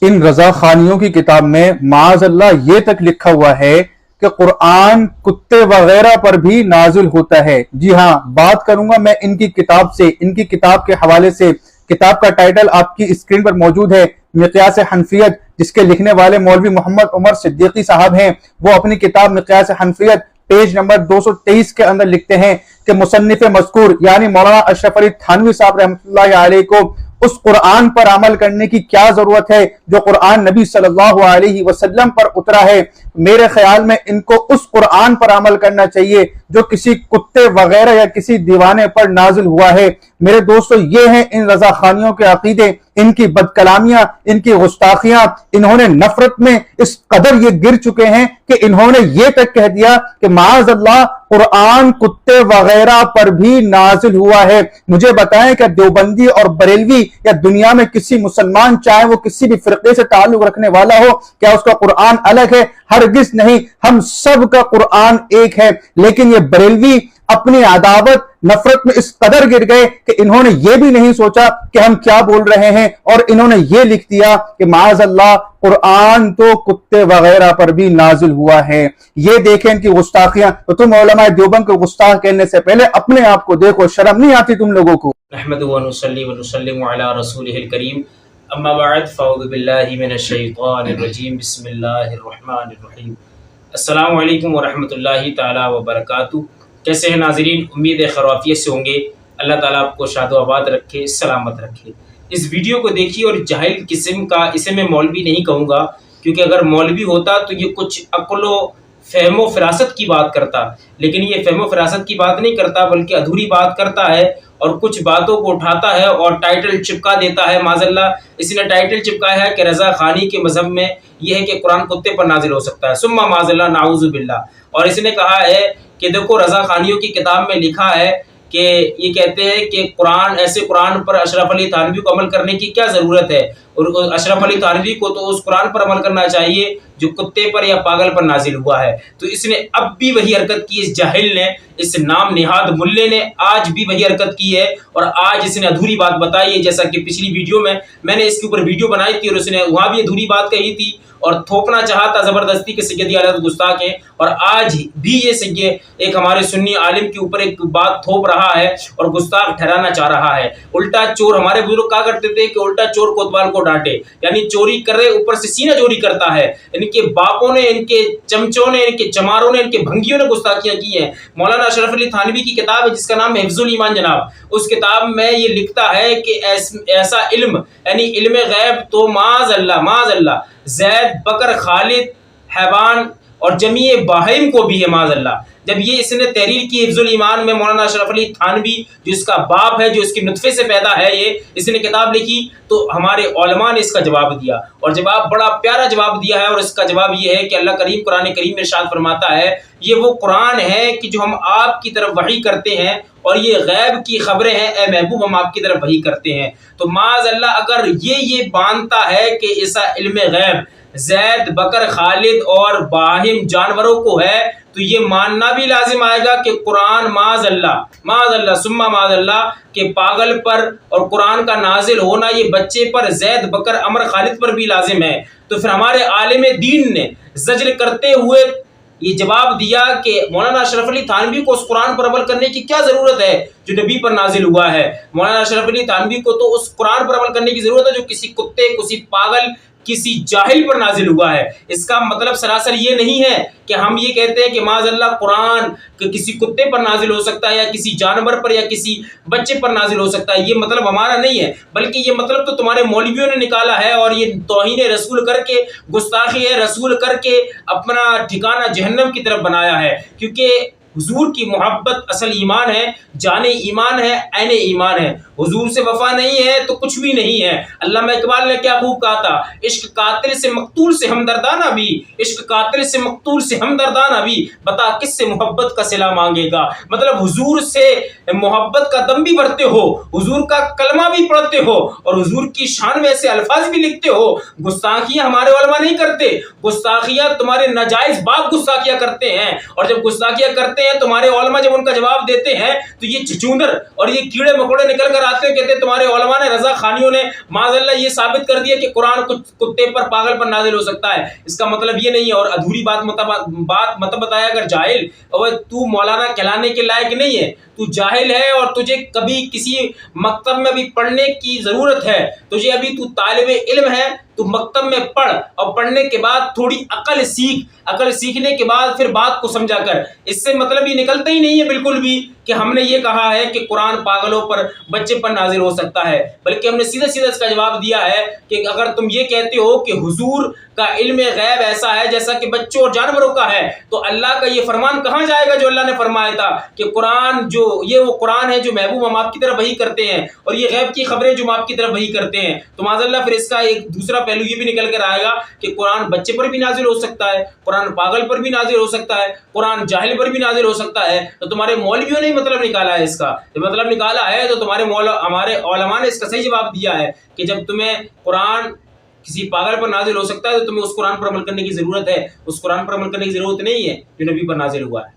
ان رضا خانیوں کی کتاب میں معاذ اللہ یہ تک لکھا ہوا ہے کہ قرآن کتے وغیرہ پر بھی نازل ہوتا ہے۔ جی ہاں، بات کروں گا میں ان کی کتاب سے، ان کی کتاب کے حوالے سے۔ کتاب کا ٹائٹل آپ کی اسکرین پر موجود ہے، مقیاس حنفیت، جس کے لکھنے والے مولوی محمد عمر صدیقی صاحب ہیں۔ وہ اپنی کتاب مقیاس حنفیت پیج نمبر 223 کے اندر لکھتے ہیں کہ مصنف مذکور یعنی مولانا اشرف علی تھانوی صاحب رحمۃ اللہ علیہ کو اس قرآن پر عمل کرنے کی کیا ضرورت ہے جو قرآن نبی صلی اللہ علیہ وسلم پر اترا ہے۔ میرے خیال میں ان کو اس قرآن پر عمل کرنا چاہیے جو کسی کتے وغیرہ یا کسی دیوانے پر نازل ہوا ہے۔ میرے دوستو، یہ ہیں ان رضا خانیوں کے عقیدے، ان کی بد کلامیاں، ان کی گستاخیاں۔ انہوں نے نفرت میں اس قدر یہ گر چکے ہیں کہ انہوں نے یہ تک کہہ دیا کہ معاذ اللہ قرآن کتے وغیرہ پر بھی نازل ہوا ہے۔ مجھے بتائیں کہ دیوبندی اور بریلوی یا دنیا میں کسی مسلمان، چاہے وہ کسی بھی فرقے سے تعلق رکھنے والا ہو، کیا اس کا قرآن الگ ہے؟ ہرگز نہیں، ہم سب کا قرآن ایک ہے۔ لیکن یہ بریلوی اپنی عداوت نفرت میں اس قدر گر گئے کہ انہوں نے یہ بھی نہیں سوچا کہ ہم کیا بول رہے ہیں، اور انہوں نے یہ لکھ دیا کہ معاذ اللہ قرآن تو کتے وغیرہ پر بھی نازل ہوا ہے۔ یہ دیکھیں ان کی گستاخیاں۔ تو تم علماء دیوبند کو گستاخ کہنے سے پہلے اپنے آپ کو دیکھو، شرم نہیں آتی تم لوگوں کو؟ نحمده ونصلي ونسلم على رسوله الكريم اما بعد فاعوذ باللہ من الشیطان الرجیم بسم اللہ الرحمن الرحیم۔ السلام علیکم ورحمۃ اللہ تعالی وبرکاتہ۔ کیسے ہیں ناظرین؟ امید ہے خیر عافیت سے ہوں گے۔ اللہ تعالیٰ آپ کو شاد و آباد رکھے، سلامت رکھے۔ اس ویڈیو کو دیکھیے، اور جاہل قسم کا، اسے میں مولوی نہیں کہوں گا، کیونکہ اگر مولوی ہوتا تو یہ کچھ عقل و فہم و فراست کی بات کرتا، لیکن یہ فہم و فراست کی بات نہیں کرتا، بلکہ ادھوری بات کرتا ہے اور کچھ باتوں کو اٹھاتا ہے اور ٹائٹل چپکا دیتا ہے۔ معاذ اللہ اس نے ٹائٹل چپکایا ہے کہ رضا خانی کے مذہب میں یہ ہے کہ قرآن کتے پر نازل ہو سکتا ہے، ثم معاذ اللہ نعوذ باللہ۔ اور اس نے کہا ہے کہ دیکھو رضا خانیوں کی کتاب میں لکھا ہے کہ یہ کہتے ہیں کہ قرآن، ایسے قرآن پر اشرف علی تھانوی کو عمل کرنے کی کیا ضرورت ہے، اور اشرف علی تھانوی کو تو اس قرآن پر عمل کرنا چاہیے جو کتے پر یا پاگل پر نازل ہوا ہے۔ تو اس نے اب بھی وہی حرکت کی، اس جاہل نے، اس نام نہاد ملے نے آج بھی وہی حرکت کی ہے، اور آج اس نے ادھوری بات بتائی ہے، جیسا کہ پچھلی ویڈیو میں نے اس کے اوپر ویڈیو بنائی تھی اور اس نے وہاں بھی ادھوری بات کہی تھی اور تھوپنا چاہا تھا زبردستی کہ سیدی اعلیٰ گستاخ ہیں، اور آج بھی یہ سیدی ایک ہمارے سنی عالم کے اوپر ایک بات تھوپ رہا ہے اور گستاخ ٹھہرانا چاہ رہا ہے۔ الٹا چور، ہمارے بزرگ کہا کرتے تھے کہ الٹا چور کوتوال کو ڈانٹے، یعنی چوری کر رہے اوپر سے سینہ چوری کرتا ہے۔ ان کے باپوں نے، ان کے چمچوں نے، ان کے چماروں نے، ان کے بھنگیوں نے گستاخیاں کی ہیں۔ مولانا اشرف علی تھانوی کی کتاب ہے جس کا نام ہے حفظ الایمان جناب، اس کتاب میں یہ لکھتا ہے کہ ایسا علم، یعنی علم غیب تو معاذ اللہ زید، بکر، خالد، حیوان اور جمیع بہائم کو بھی ہے معاذ اللہ۔ جب یہ اس نے تحریر کی حفظ الایمان میں، مولانا اشرف علی تھانوی جو اس کا باپ ہے، جو اس کے نطفے سے پیدا ہے، یہ اس نے کتاب لکھی، تو ہمارے علماء نے اس کا جواب دیا، اور جواب بڑا پیارا جواب دیا ہے، اور اس کا جواب یہ ہے کہ اللہ کریم قرآن کریم میں ارشاد فرماتا ہے یہ وہ قرآن ہے کہ جو ہم آپ کی طرف وحی کرتے ہیں، اور یہ غیب کی خبریں ہیں اے محبوب، ہم آپ کی طرف وحی کرتے ہیں۔ تو معاذ اللہ اگر یہ مانتا ہے کہ ایسا علم غیب زید، بکر، خالد اور باہم جانوروں کو ہے، تو یہ ماننا بھی لازم آئے گا کہ قرآن معاذ اللہ ثم معاذ اللہ کہ پاگل پر اور قرآن کا نازل ہونا یہ بچے پر، زید، بکر، امر، خالد پر بھی لازم ہے۔ تو پھر ہمارے عالم دین نے زجر کرتے ہوئے یہ جواب دیا کہ مولانا اشرف علی تھانوی کو اس قرآن پر عمل کرنے کی کیا ضرورت ہے جو نبی پر نازل ہوا ہے۔ مولانا اشرف علی تھانوی کو تو اس قرآن پر عمل کرنے کی ضرورت ہے جو کسی کتے، کسی پاگل، کسی جاہل پر نازل ہوا ہے۔ اس کا مطلب سراسر یہ نہیں ہے کہ ہم یہ کہتے ہیں کہ معاذ اللہ قرآن کسی کتے پر نازل ہو سکتا ہے یا کسی جانور پر یا کسی بچے پر نازل ہو سکتا ہے، یہ مطلب ہمارا نہیں ہے، بلکہ یہ مطلب تو تمہارے مولویوں نے نکالا ہے، اور یہ توہین رسول کر کے، گستاخی رسول کر کے اپنا ٹھکانہ جہنم کی طرف بنایا ہے۔ کیونکہ حضور کی محبت اصل ایمان ہے، جان ایمان ہے، عین ایمان ہے۔ حضور سے وفا نہیں ہے تو کچھ بھی نہیں ہے۔ علامہ اقبال نے کیا خوب کہا تھا، عشق قاتل سے مقتول سے ہمدردانہ بھی، عشق قاتل سے مقتول سے ہمدردانہ بھی، بتا کس سے محبت کا صلہ مانگے گا۔ مطلب حضور سے محبت کا دم بھی بھرتے ہو، حضور کا کلمہ بھی پڑھتے ہو، اور حضور کی شان میں ایسے الفاظ بھی لکھتے ہو۔ گستاخیاں ہمارے علماء نہیں کرتے، گستاخیاں تمہارے ناجائز باپ گستاخیاں کرتے ہیں، اور جب گستاخیاں کرتے ہیں تمہارے علماء جب ان کا جواب دیتے ہیں تو یہ چچوندر اور یہ کیڑے مکوڑے نکل کر آتے ہیں، کہتے ہیں تمہارے علماء نے، رضا خانیوں نے معاذ اللہ یہ ثابت کر دیا کہ قرآن کتے پر پاگل پر نازل ہو سکتا ہے۔ اس کا مطلب یہ نہیں ہے، اور ادھوری بات مت بتایا اگر جاہل، اور تو مولانا کہلانے کے لائق نہیں ہے، تو جاہل ہے، اور تجھے کبھی کسی مکتب میں بھی پڑھنے کی ضرورت ہے، تجھے ابھی تو طالب علم ہے، تو مکتب میں پڑھ اور پڑھنے کے بعد تھوڑی عقل سیکھ، عقل سیکھنے کے بعد پھر بات کو سمجھا کر۔ اس سے مطلب یہ نکلتا ہی نہیں ہے بالکل بھی کہ ہم نے یہ کہا ہے کہ قرآن پاگلوں پر، بچے پر نازل ہو سکتا ہے، بلکہ ہم نے سیدھا سیدھا اس کا جواب دیا ہے کہ اگر تم یہ کہتے ہو کہ حضور کا علم غیب ایسا ہے جیسا کہ بچوں اور جانوروں کا ہے، تو اللہ کا یہ فرمان کہاں جائے گا جو اللہ نے فرمایا تھا کہ قرآن جو یہ وہ قرآن ہے جو محبوب ہم آپ کی طرف وحی کرتے ہیں، اور یہ غیب کی خبریں جو ہم آپ کی طرف وحی کرتے ہیں۔ تو معاذ اللہ پھر اس کا ایک دوسرا پہلو یہ بھی نکل کر آئے گا کہ قرآن بچے پر بھی نازل ہو سکتا ہے، قرآن پاگل پر بھی نازل ہو سکتا ہے، قرآن جاہل پر بھی نازل ہو سکتا ہے۔ تو تمہارے مولویوں نے مطلب نکالا ہے اس کا، جب مطلب نکالا ہے تو تمہارے ہمارے علماء نے اس کا صحیح جواب دیا ہے کہ جب تمہیں قرآن کسی پاگل پر نازل ہو سکتا ہے تو تمہیں اس قرآن پر عمل کرنے کی ضرورت ہے، اس قرآن پر عمل کرنے کی ضرورت نہیں ہے جو نبی پر نازل ہوا ہے۔